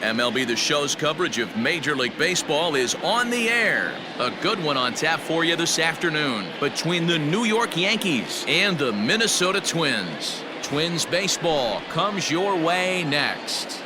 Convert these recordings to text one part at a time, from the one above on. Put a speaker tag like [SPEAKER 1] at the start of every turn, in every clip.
[SPEAKER 1] MLB The Show's coverage of Major League Baseball is on the air. A good one on tap for you this afternoon between the New York Yankees and the Minnesota Twins. Twins baseball comes your way next.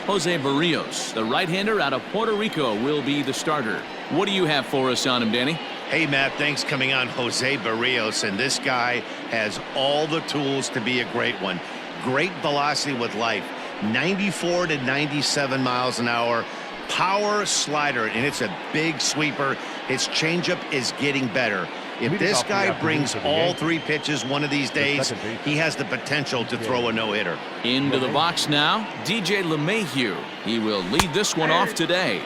[SPEAKER 1] Jose Barrios, the right-hander out of Puerto Rico, will be the starter. What do you have for us on him, Danny?
[SPEAKER 2] Hey, Matt, thanks coming on Jose Barrios, and this guy has all the tools to be a great one. Great velocity with life, 94 to 97 miles an hour, power slider, and it's a big sweeper. His changeup is getting better. If this guy brings all three pitches one of these days, he has the potential to throw a no-hitter.
[SPEAKER 1] Into the box now, DJ LeMahieu. He will lead this one off today.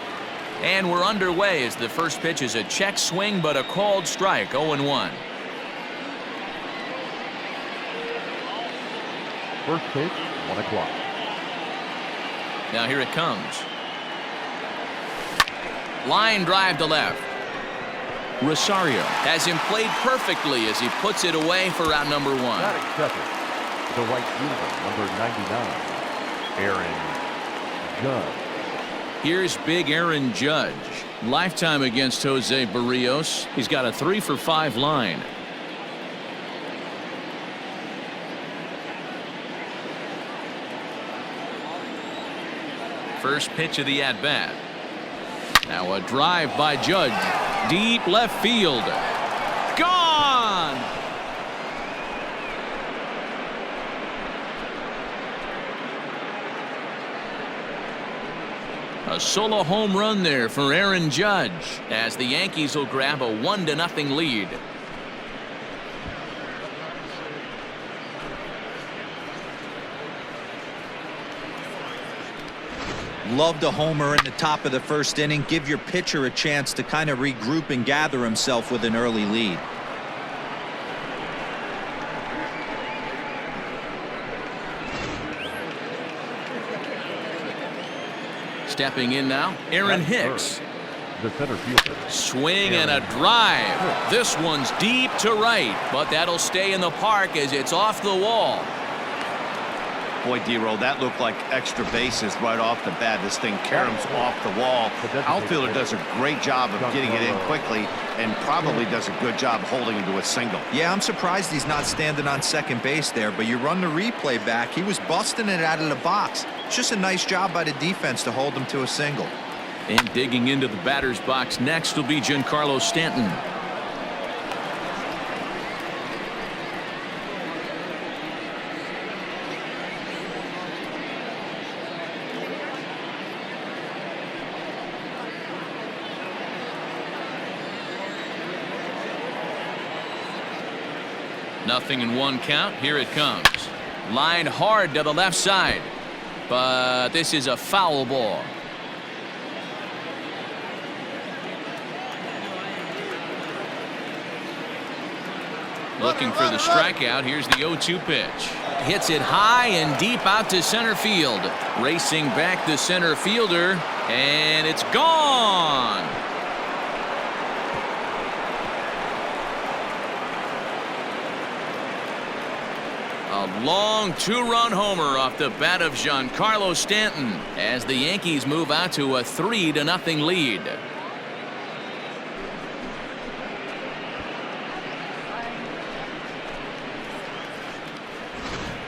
[SPEAKER 1] And we're underway as the first pitch is a check swing, but a called strike, 0-1.
[SPEAKER 3] First pitch, 1 o'clock.
[SPEAKER 1] Now here it comes. Line drive to left. Rosario has him played perfectly as he puts it away for out number 1.
[SPEAKER 3] Batting second, the right fielder, number 99, Aaron Judge.
[SPEAKER 1] Here's big Aaron Judge. Lifetime against Jose Barrios. He's got a 3-for-5 line. First pitch of the at-bat. Now a drive by Judge. Deep left field. Gone! A solo home run there for Aaron Judge as the Yankees will grab a 1-0 lead.
[SPEAKER 4] Loved a homer in the top of the first inning. Give your pitcher a chance to kind of regroup and gather himself with an early lead.
[SPEAKER 1] Stepping in now, Aaron Hicks.
[SPEAKER 3] The center fielder.
[SPEAKER 1] Swing and a drive. This one's deep to right, but that'll stay in the park as it's off the wall.
[SPEAKER 2] Boy, D-Roll, that looked like extra bases right off the bat. This thing caroms off the wall. Outfielder does a great job of getting it in quickly and probably does a good job holding him to a single.
[SPEAKER 4] Yeah, I'm surprised he's not standing on second base there, but you run the replay back. He was busting it out of the box. It's just a nice job by the defense to hold him to a single.
[SPEAKER 1] And digging into the batter's box next will be Giancarlo Stanton. Nothing in 1 count. Here it comes. Line hard to the left side. But this is a foul ball. Looking for the strikeout. Here's the 0-2 pitch. Hits it high and deep out to center field. Racing back the center fielder. And it's gone. A long 2-run homer off the bat of Giancarlo Stanton as the Yankees move out to a 3-0 lead.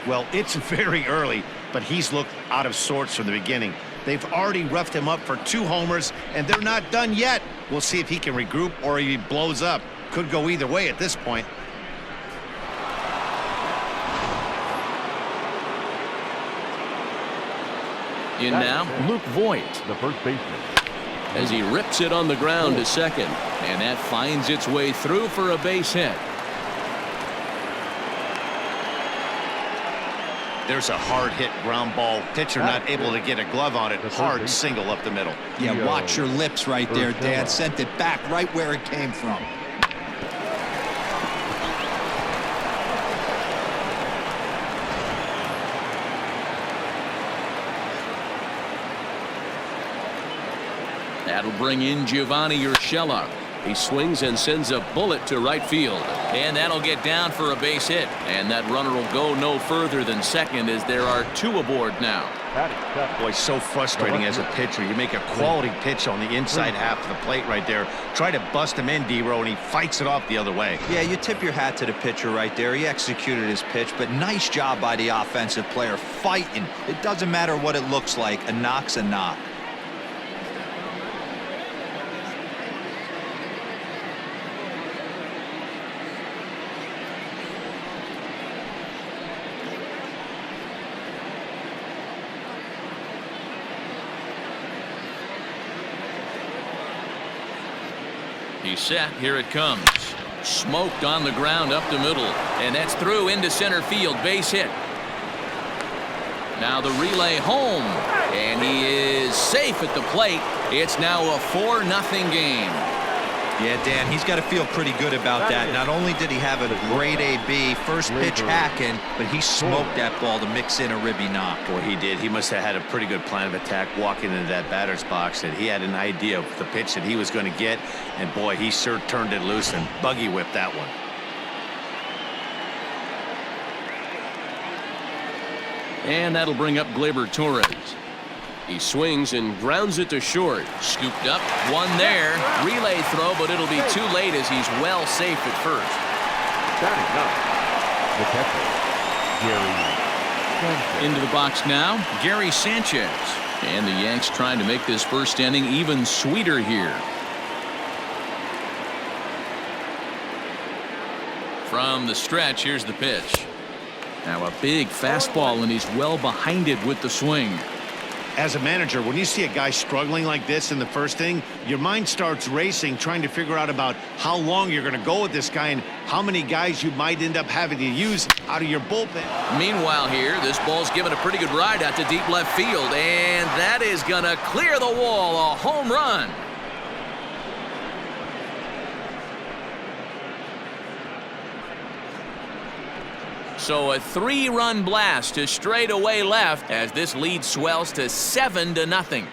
[SPEAKER 2] Well, it's very early, but he's looked out of sorts from the beginning. They've already roughed him up for 2 homers, and they're not done yet. We'll see if he can regroup or he blows up. Could go either way at this point.
[SPEAKER 1] In now, Luke Voigt,
[SPEAKER 3] the first baseman,
[SPEAKER 1] as he rips it on the ground to second, and that finds its way through for a base hit.
[SPEAKER 2] There's a hard hit ground ball. Pitcher not able to get a glove on it. Hard single up the middle.
[SPEAKER 4] Yeah, watch your lips right there, Dad. Sent it back right where it came from.
[SPEAKER 1] That'll bring in Giovanni Urshela. He swings and sends a bullet to right field. And that'll get down for a base hit. And that runner will go no further than second as there are 2 aboard now.
[SPEAKER 2] Boy, so frustrating as a pitcher. You make a quality pitch on the inside half of the plate right there. Try to bust him in, D-Row, and he fights it off the other way.
[SPEAKER 4] Yeah, you tip your hat to the pitcher right there. He executed his pitch, but nice job by the offensive player fighting. It doesn't matter what it looks like. A knock's a knock.
[SPEAKER 1] He's set. Here it comes. Smoked on the ground up the middle. And that's through into center field. Base hit. Now the relay home. And he is safe at the plate. It's now a 4-0 game.
[SPEAKER 4] Yeah, Dan, he's got to feel pretty good about that. Not only did he have a great AB, first pitch hacking, but he smoked that ball to mix in a ribby knock.
[SPEAKER 2] Boy, he did. He must have had a pretty good plan of attack walking into that batter's box. That he had an idea of the pitch that he was going to get. And boy, he sure turned it loose and buggy whipped that one.
[SPEAKER 1] And that'll bring up Gleyber Torres. He swings and grounds it to short. Scooped up, one there. Relay throw, but it'll be too late as he's well safe at first.
[SPEAKER 3] Batting up, the catcher, Gary Sanchez.
[SPEAKER 1] Into the box now, Gary Sanchez. And the Yanks trying to make this first inning even sweeter here. From the stretch, here's the pitch. Now a big fastball, and he's well behind it with the swing.
[SPEAKER 2] As a manager, when you see a guy struggling like this in the first inning, your mind starts racing, trying to figure out about how long you're going to go with this guy and how many guys you might end up having to use out of your bullpen.
[SPEAKER 1] Meanwhile here, this ball's given a pretty good ride out to deep left field, and that is going to clear the wall. A home run. So a 3-run blast to straightaway left as this lead swells to 7-0.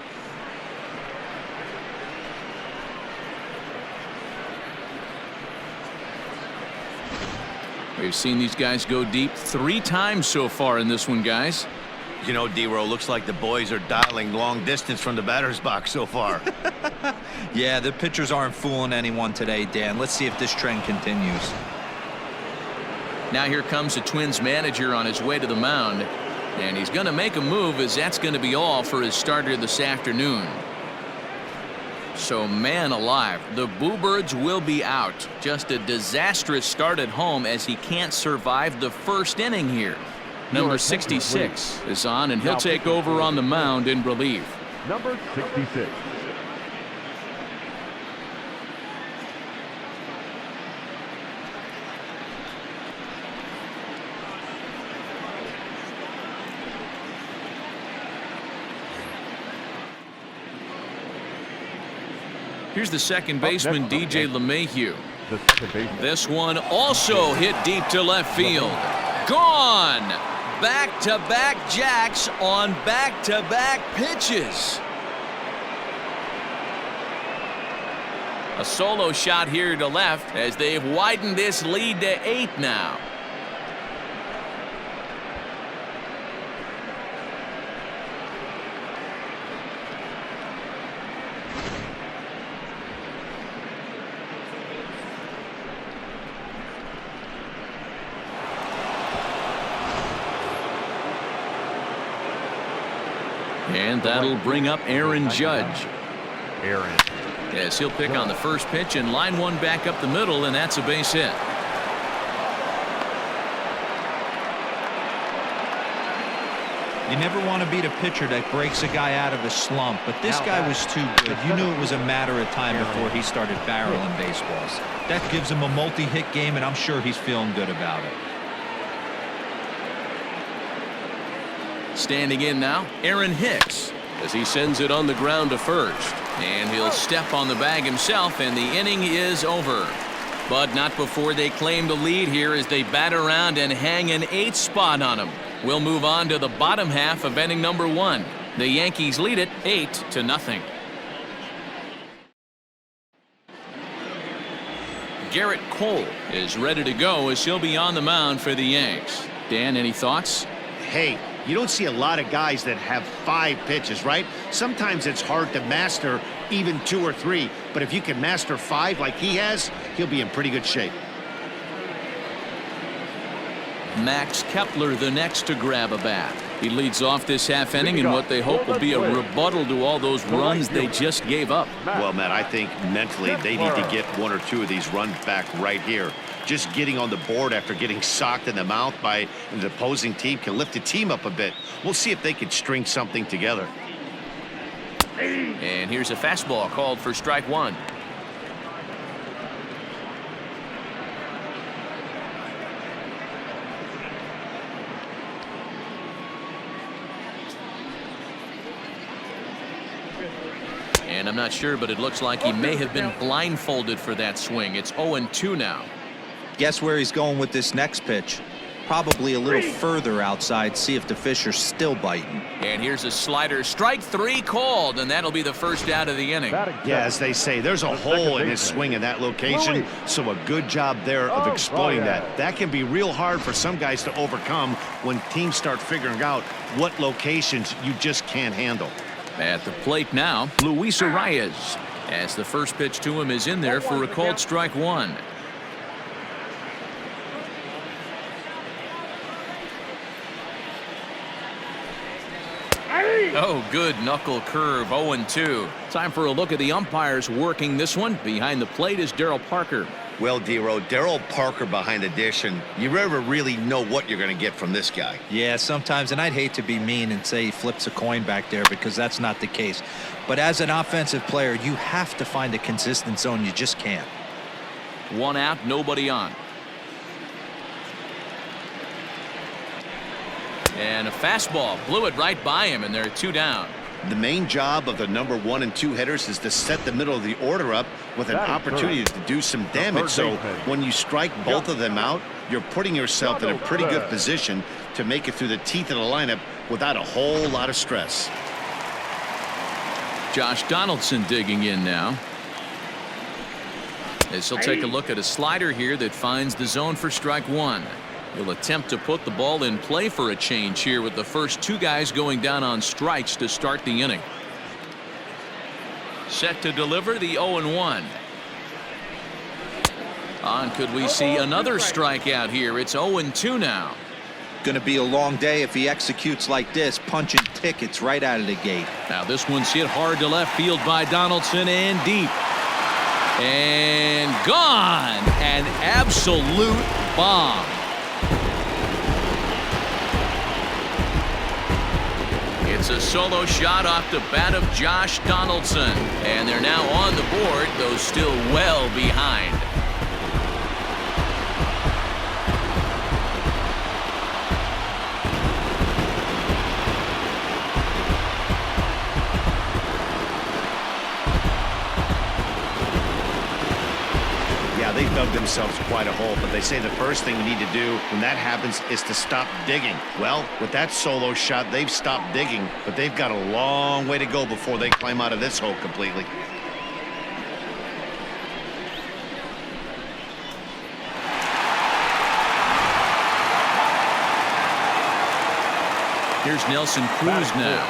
[SPEAKER 1] We've seen these guys go deep 3 times so far in this one, guys.
[SPEAKER 2] You know, D-Row, looks like the boys are dialing long distance from the batter's box so far.
[SPEAKER 4] Yeah, the pitchers aren't fooling anyone today, Dan. Let's see if this trend continues.
[SPEAKER 1] Now here comes the Twins manager on his way to the mound, and he's going to make a move as that's going to be all for his starter this afternoon. So man alive, the Bluebirds will be out. Just a disastrous start at home as he can't survive the first inning here. Number 66 is on, and he'll take over on the mound in relief.
[SPEAKER 3] Number 66.
[SPEAKER 1] Here's the second baseman, DJ LeMahieu.
[SPEAKER 3] The second baseman.
[SPEAKER 1] This one also hit deep to left field. Gone! Back-to-back jacks on back-to-back pitches. A solo shot here to left as they've widened this lead to 8 now. And that'll bring up Aaron Judge.
[SPEAKER 3] Aaron.
[SPEAKER 1] Yes, he'll pick on the first pitch and line one back up the middle, and that's a base hit.
[SPEAKER 4] You never want to beat a pitcher that breaks a guy out of a slump, but this guy was too good. You knew it was a matter of time before he started barreling baseballs. That gives him a multi-hit game, and I'm sure he's feeling good about it.
[SPEAKER 1] Standing in now, Aaron Hicks, as he sends it on the ground to first. And he'll step on the bag himself, and the inning is over. But not before they claim the lead here as they bat around and hang an 8th spot on him. We'll move on to the bottom half of inning number 1. The Yankees lead it 8-0. Garrett Cole is ready to go as he'll be on the mound for the Yanks. Dan, any thoughts?
[SPEAKER 2] Hey, you don't see a lot of guys that have 5 pitches, right? Sometimes it's hard to master even 2 or 3, but if you can master 5 like he has, he'll be in pretty good shape.
[SPEAKER 1] Max Kepler the next to grab a bat. He leads off this half inning in what they hope will be a rebuttal to all those runs they just gave up.
[SPEAKER 2] Well, Matt, I think mentally they need to get 1 or 2 of these runs back right here. Just getting on the board after getting socked in the mouth by the opposing team can lift the team up a bit. We'll see if they can string something together.
[SPEAKER 1] And here's a fastball called for strike 1. And I'm not sure, but it looks like he may have been blindfolded for that swing. It's 0-2 now.
[SPEAKER 4] Guess where he's going with this next pitch? Probably a little further outside, see if the fish are still biting.
[SPEAKER 1] And here's a slider. Strike 3 called, and that'll be the first out of the inning.
[SPEAKER 2] Yeah, as they say, there's a hole in his swing in that location, so a good job there of exploiting that. That can be real hard for some guys to overcome when teams start figuring out what locations you just can't handle.
[SPEAKER 1] At the plate now, Luis Arias, as the first pitch to him is in there for a called strike 1. Oh, good knuckle curve, 0-2. Time for a look at the umpires working this one. Behind the plate is Darryl Parker.
[SPEAKER 2] Well, D-Row, Darryl Parker behind the dish, and you never really know what you're going to get from this guy.
[SPEAKER 4] Yeah, sometimes, and I'd hate to be mean and say he flips a coin back there because that's not the case. But as an offensive player, you have to find a consistent zone. You just can't.
[SPEAKER 1] 1 out, nobody on. And a fastball blew it right by him, and they're 2 down.
[SPEAKER 2] The main job of the number 1 and 2 hitters is to set the middle of the order up with an opportunity to do some damage. So when you strike both of them out, you're putting yourself in a pretty good position to make it through the teeth of the lineup without a whole lot of stress.
[SPEAKER 1] Josh Donaldson digging in now. As he'll take a look at a slider here that finds the zone for strike 1. He'll attempt to put the ball in play for a change here with the first 2 guys going down on strikes to start the inning. Set to deliver the 0-1. On could we see another strikeout here? It's 0-2 now.
[SPEAKER 4] Going to be a long day if he executes like this, punching tickets right out of the gate.
[SPEAKER 1] Now this one's hit hard to left field by Donaldson and deep. And gone. An absolute bomb. It's a solo shot off the bat of Josh Donaldson. And they're now on the board, though still well behind.
[SPEAKER 2] They dug themselves quite a hole, but they say the first thing you need to do when that happens is to stop digging. Well, with that solo shot, they've stopped digging, but they've got a long way to go before they climb out of this hole completely.
[SPEAKER 1] Here's Nelson Cruz now.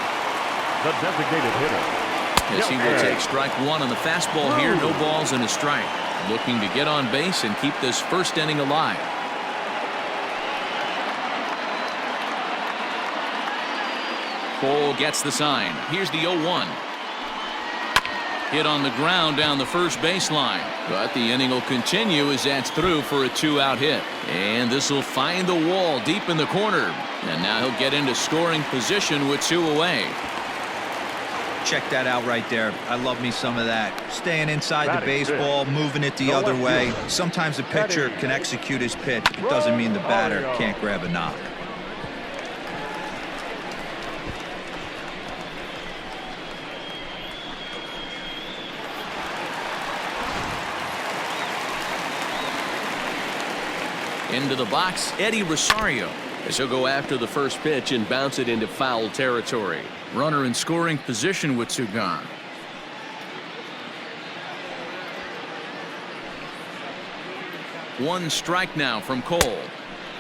[SPEAKER 3] The designated hitter.
[SPEAKER 1] As he will take strike 1 on the fastball here. No balls and a strike. Looking to get on base and keep this first inning alive. Cole gets the sign. Here's the 0-1. Hit on the ground down the first baseline. But the inning will continue as that's through for a 2-out hit. And this will find the wall deep in the corner. And now he'll get into scoring position with 2 away.
[SPEAKER 4] Check that out right there. I love me some of that. Staying inside the baseball, moving it the other way. Sometimes the pitcher can execute his pitch. It doesn't mean the batter can't grab a knock.
[SPEAKER 1] Into the box, Eddie Rosario. As he'll go after the first pitch and bounce it into foul territory. Runner in scoring position with 2 gone. One strike now from Cole.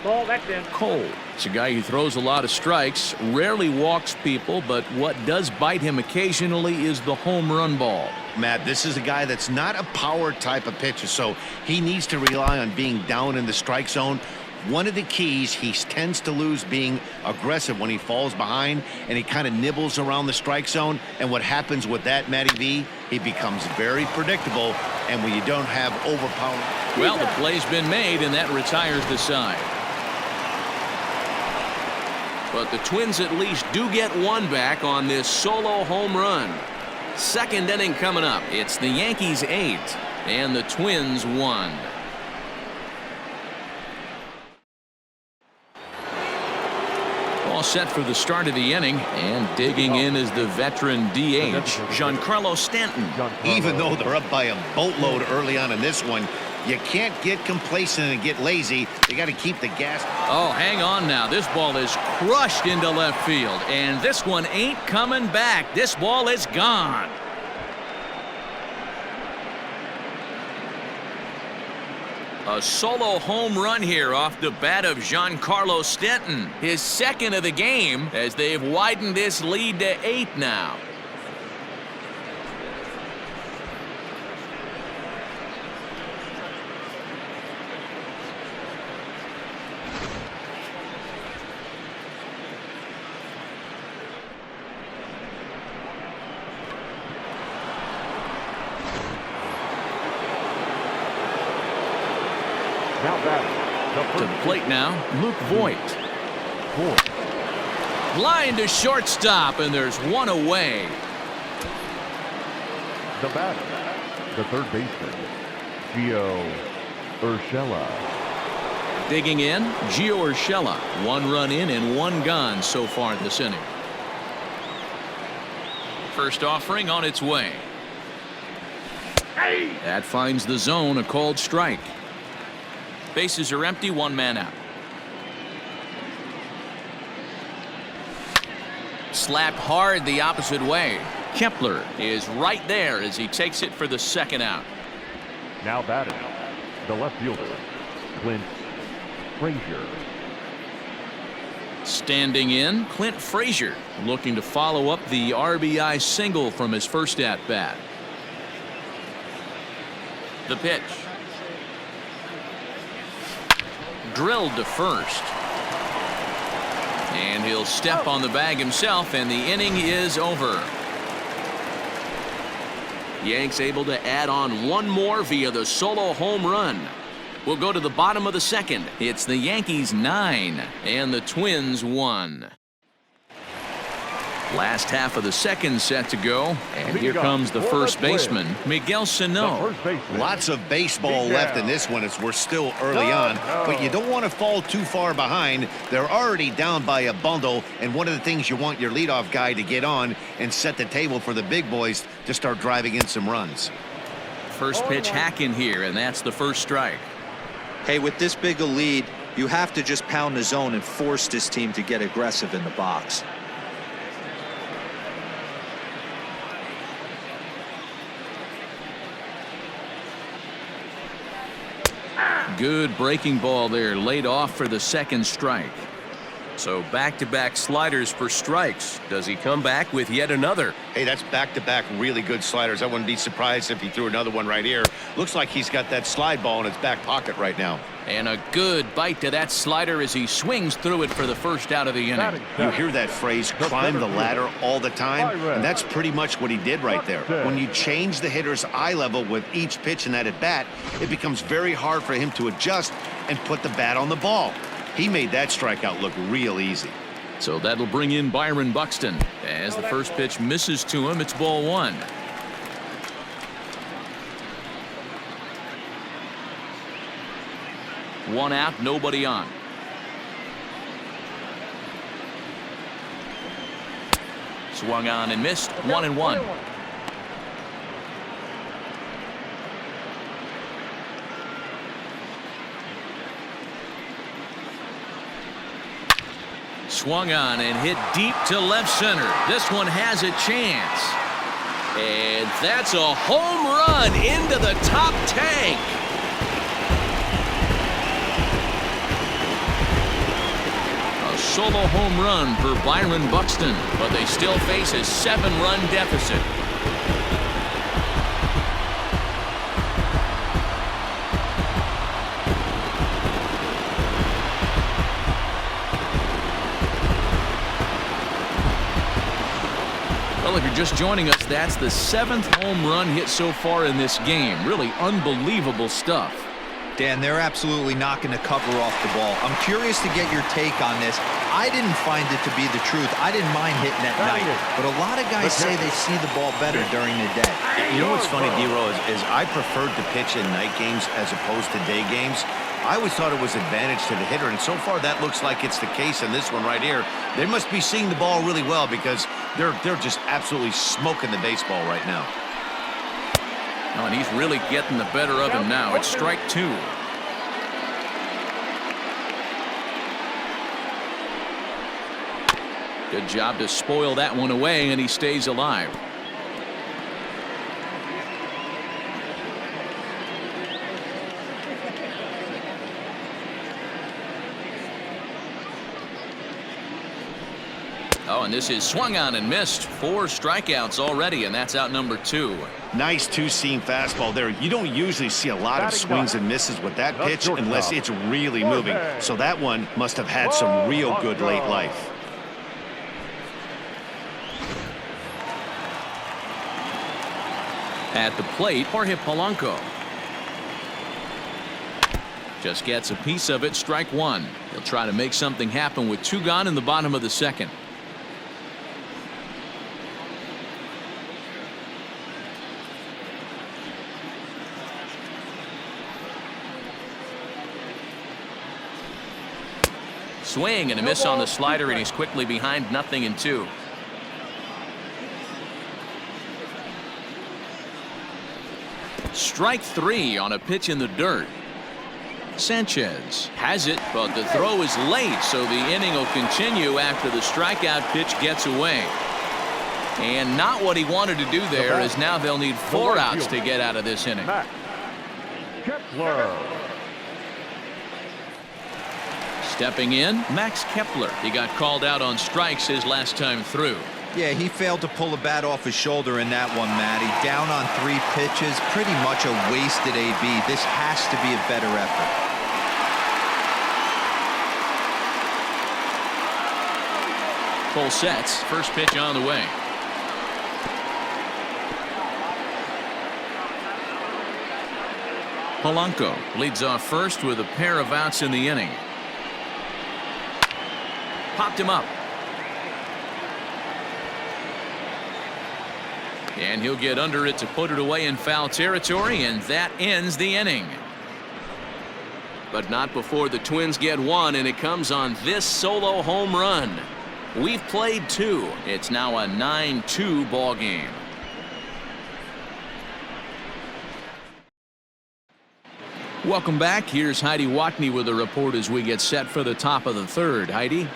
[SPEAKER 5] Ball, that's in.
[SPEAKER 1] Cole, it's a guy who throws a lot of strikes, rarely walks people, but what does bite him occasionally is the home run ball.
[SPEAKER 2] Matt, this is a guy that's not a power type of pitcher, so he needs to rely on being down in the strike zone. One of the keys, he tends to lose being aggressive when he falls behind, and he kind of nibbles around the strike zone. And what happens with that, Matty V, he becomes very predictable, and when you don't have overpowering.
[SPEAKER 1] Well, the play's been made, and that retires the side. But the Twins at least do get one back on this solo home run. Second inning coming up. It's the Yankees 8 and the Twins 1. All set for the start of the inning, and digging in is the veteran DH, Giancarlo Stanton.
[SPEAKER 2] Even though they're up by a boatload early on in this one, you can't get complacent and get lazy. You got to keep the gas.
[SPEAKER 1] Oh, hang on now. This ball is crushed into left field, and this one ain't coming back. This ball is gone. A solo home run here off the bat of Giancarlo Stanton. His second of the game as they've widened this lead to 8 now. To the plate now, Luke Voigt. Line to shortstop, and there's one away.
[SPEAKER 3] The batter, the third baseman, Gio Urshela.
[SPEAKER 1] Digging in, Gio Urshela. One run in and one gone so far this inning. First offering on its way. That finds the zone, a called strike. Bases are empty, one man out. Slapped hard the opposite way. Kepler is right there as he takes it for the second out.
[SPEAKER 3] Now batting, the left fielder, Clint Frazier.
[SPEAKER 1] Standing in, Clint Frazier looking to follow up the RBI single from his first at-bat. The pitch. Drilled to first. And he'll step on the bag himself, and the inning is over. Yanks able to add on one more via the solo home run. We'll go to the bottom of the second. It's the Yankees 9 and the Twins 1. Last half of the second set to go, and here comes the first baseman, Miguel Sano.
[SPEAKER 2] Lots of baseball left in this one as we're still early on, but you don't want to fall too far behind. They're already down by a bundle, and one of the things you want your leadoff guy to get on and set the table for the big boys to start driving in some runs.
[SPEAKER 1] First pitch hacking here, and that's the first strike.
[SPEAKER 4] Hey, with this big a lead, you have to just pound the zone and force this team to get aggressive in the box.
[SPEAKER 1] Good breaking ball there, laid off for the second strike. So back-to-back sliders for strikes. Does he come back with yet another?
[SPEAKER 2] Hey, that's back-to-back really good sliders. I wouldn't be surprised if he threw another one right here. Looks like he's got that slide ball in his back pocket right now.
[SPEAKER 1] And a good bite to that slider as he swings through it for the first out of the inning.
[SPEAKER 2] You hear that phrase, climb the ladder, all the time, and that's pretty much what he did right there. When you change the hitter's eye level with each pitch in that at-bat, it becomes very hard for him to adjust and put the bat on the ball. He made that strikeout look real easy.
[SPEAKER 1] So that'll bring in Byron Buxton. As the first pitch misses to him, it's ball one. One out, nobody on. Swung on and missed. 1-1. Swung on and hit deep to left center. This one has a chance. And that's a home run into the top tank. solo home run for Byron Buxton, but they still face a 7-run deficit. Well, if you're just joining us, that's the 7th home run hit so far in this game. Really unbelievable stuff.
[SPEAKER 4] Dan, they're absolutely knocking the cover off the ball. I'm curious to get your take on this. I didn't find it to be the truth. I didn't mind hitting at night, but a lot of guys say they see the ball better during the day.
[SPEAKER 2] You know what's funny, D-Row, is I preferred to pitch in night games as opposed to day games. I always thought it was advantage to the hitter, and so far that looks like it's the case in this one right here. They must be seeing the ball really well because they're just absolutely smoking the baseball right now.
[SPEAKER 1] Oh, and he's really getting the better of him now. It's strike 2. Good job to spoil that one away, and he stays alive. Oh, and this is swung on and missed. 4 strikeouts already, and that's out number 2.
[SPEAKER 2] Nice two-seam fastball there. You don't usually see a lot of swings and misses with that pitch unless it's really moving. So that one must have had some real good late life.
[SPEAKER 1] At the plate, Jorge Polanco. Just gets a piece of it, strike 1. He'll try to make something happen with 2 gone in the bottom of the 2nd. Swing and a miss on the slider, and he's quickly behind 0-2. Strike 3 on a pitch in the dirt. Sanchez has it, but the throw is late, so the inning will continue after the strikeout pitch gets away. And not what he wanted to do there, as now they'll need 4 outs to get out of this inning. Stepping in, Max Kepler. He got called out on strikes his last time through.
[SPEAKER 4] Yeah, he failed to pull the bat off his shoulder in that one, Matty. Down on 3 pitches, pretty much a wasted AB. This has to be a better effort.
[SPEAKER 1] Full sets, first pitch on the way. Polanco leads off first with a pair of outs in the inning. Popped him up. And he'll get under it to put it away in foul territory, and that ends the inning. But not before the Twins get 1, and it comes on this solo home run. We've played 2. It's now a 9-2 ball game. Welcome back. Here's Heidi Watney with a report as we get set for the top of the 3rd. Heidi?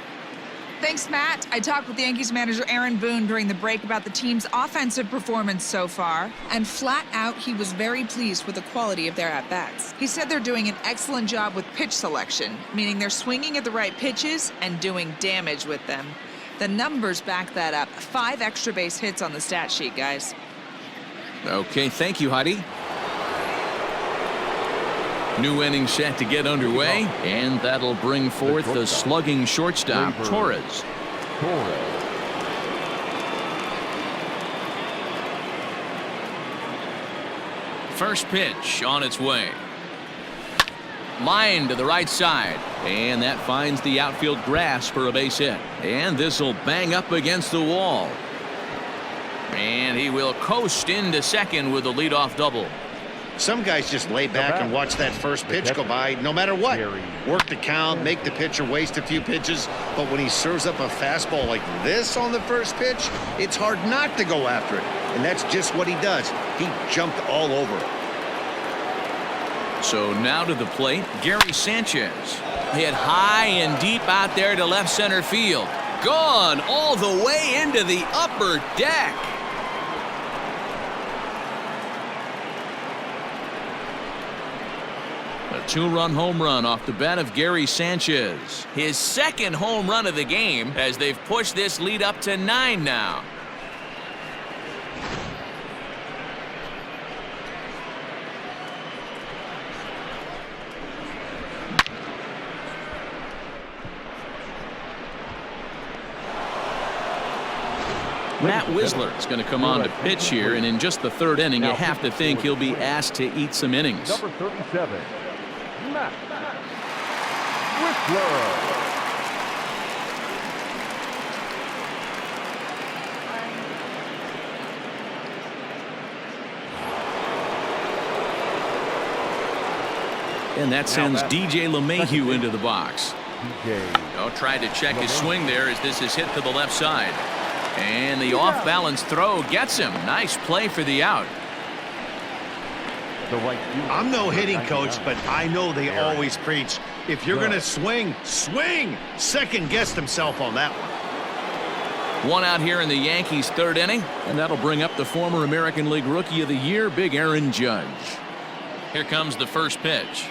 [SPEAKER 5] Thanks, Matt. I talked with Yankees manager Aaron Boone during the break about the team's offensive performance so far, and flat out, he was very pleased with the quality of their at-bats. He said they're doing an excellent job with pitch selection, meaning they're swinging at the right pitches and doing damage with them. The numbers back that up. 5 extra base hits on the stat sheet, guys.
[SPEAKER 1] Okay, thank you, Heidi. New inning set to get underway, and that'll bring forth the slugging shortstop, Torres. First pitch on its way. Line to the right side, and that finds the outfield grass for a base hit. And this will bang up against the wall. And he will coast into second with a leadoff double.
[SPEAKER 2] Some guys just lay back and watch that first pitch go by no matter what. Work the count, make the pitcher waste a few pitches, but when he serves up a fastball like this on the first pitch, it's hard not to go after it. And that's just what he does. He jumped all over it.
[SPEAKER 1] So now to the plate, Gary Sanchez. Hit high and deep out there to left center field. Gone all the way into the upper deck. 2-run home run off the bat of Gary Sanchez. His second home run of the game as they've pushed this lead up to 9 now. Matt Wisler is going to come on to pitch here, and in just the 3rd inning, you have to think he'll be asked to eat some innings.
[SPEAKER 3] Number 37, Matt Wisler.
[SPEAKER 1] And that sends DJ LeMahieu into the box. Tried to check his swing there as this is hit to the left side. And the off-balance throw gets him. Nice play for the out.
[SPEAKER 2] I'm no hitting coach, but I know they always preach, if you're going to swing, swing. Second guessed himself on that one.
[SPEAKER 1] One out here in the Yankees' 3rd inning, and that'll bring up the former American League Rookie of the Year, Big Aaron Judge. Here comes the first pitch.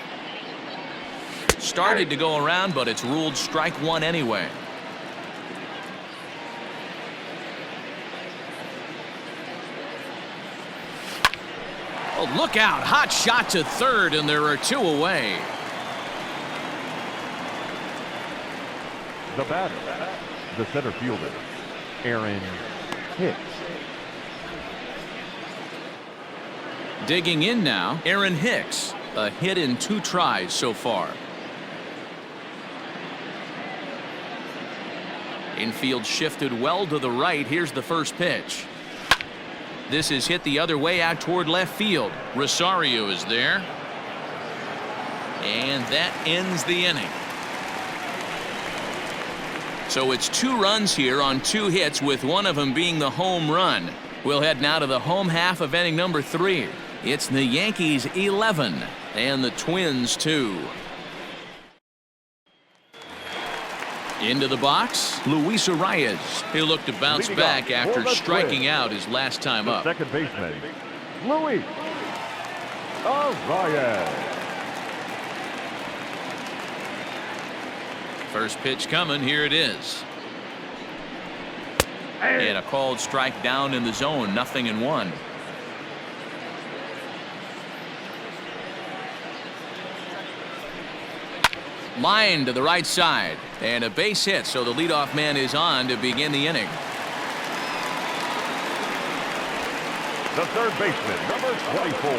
[SPEAKER 1] Started to go around, but it's ruled strike 1 anyway. Oh, look out. Hot shot to 3rd, and there are 2 away.
[SPEAKER 3] The batter, the center fielder, Aaron Hicks.
[SPEAKER 1] Digging in now, Aaron Hicks. A hit in 2 tries so far. Infield shifted well to the right. Here's the first pitch. This is hit the other way out toward left field. Rosario is there. And that ends the inning. So it's 2 runs here on 2 hits, with one of them being the home run. We'll head now to the home half of inning number 3. It's the Yankees 11 and the Twins 2. Into the box, Luis Arias. He'll look to bounce back after striking out his last time up.
[SPEAKER 3] Second baseman, Luis Arias.
[SPEAKER 1] First pitch coming. Here it is. And a called strike down in the zone. 0-1. Line to the right side, and a base hit, so the leadoff man is on to begin the inning.
[SPEAKER 3] The third baseman, number 24,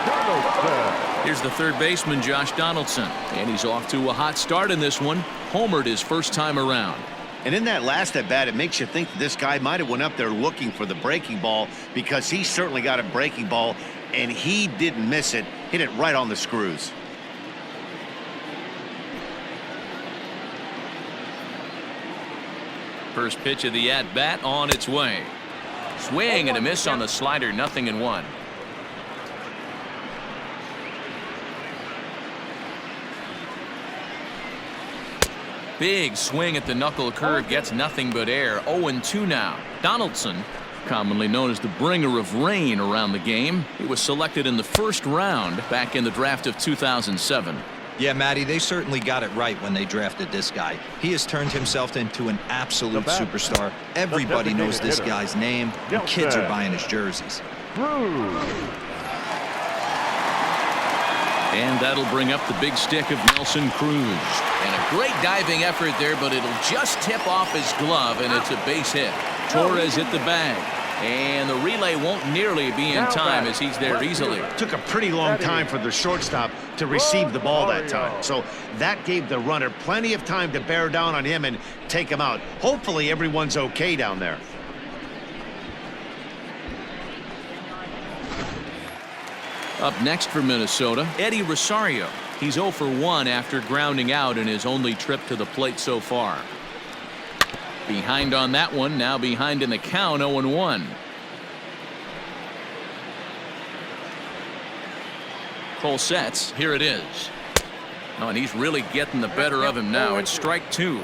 [SPEAKER 3] Donaldson.
[SPEAKER 1] Here's the third baseman, Josh Donaldson, and he's off to a hot start in this one. Homered his first time around.
[SPEAKER 2] And in that last at bat, it makes you think that this guy might have went up there looking for the breaking ball, because he certainly got a breaking ball, and he didn't miss it. Hit it right on the screws.
[SPEAKER 1] First pitch of the at-bat on its way. Swing and a miss on the slider. 0-1. Big swing at the knuckle curve, gets nothing but air. 0-2 now. Donaldson, commonly known as the bringer of rain around the game. He was selected in the 1st round back in the draft of 2007.
[SPEAKER 4] Yeah, Matty, they certainly got it right when they drafted this guy. He has turned himself into an absolute superstar. Everybody knows this guy's name, and kids are buying his jerseys.
[SPEAKER 1] And that'll bring up the big stick of Nelson Cruz. And a great diving effort there, but it'll just tip off his glove, and it's a base hit. Torres hit the bag, and the relay won't nearly be in time as he's there easily.
[SPEAKER 2] Took a pretty long time for the shortstop to receive the ball that time, so that gave the runner plenty of time to bear down on him and take him out. Hopefully everyone's okay down there.
[SPEAKER 1] Up next for Minnesota, Eddie Rosario. He's 0 for 1 after grounding out in his only trip to the plate so far. Behind on that one, now behind in the count. 0-1. Cole sets. Here it is. Oh, and he's really getting the better of him now. It's strike 2.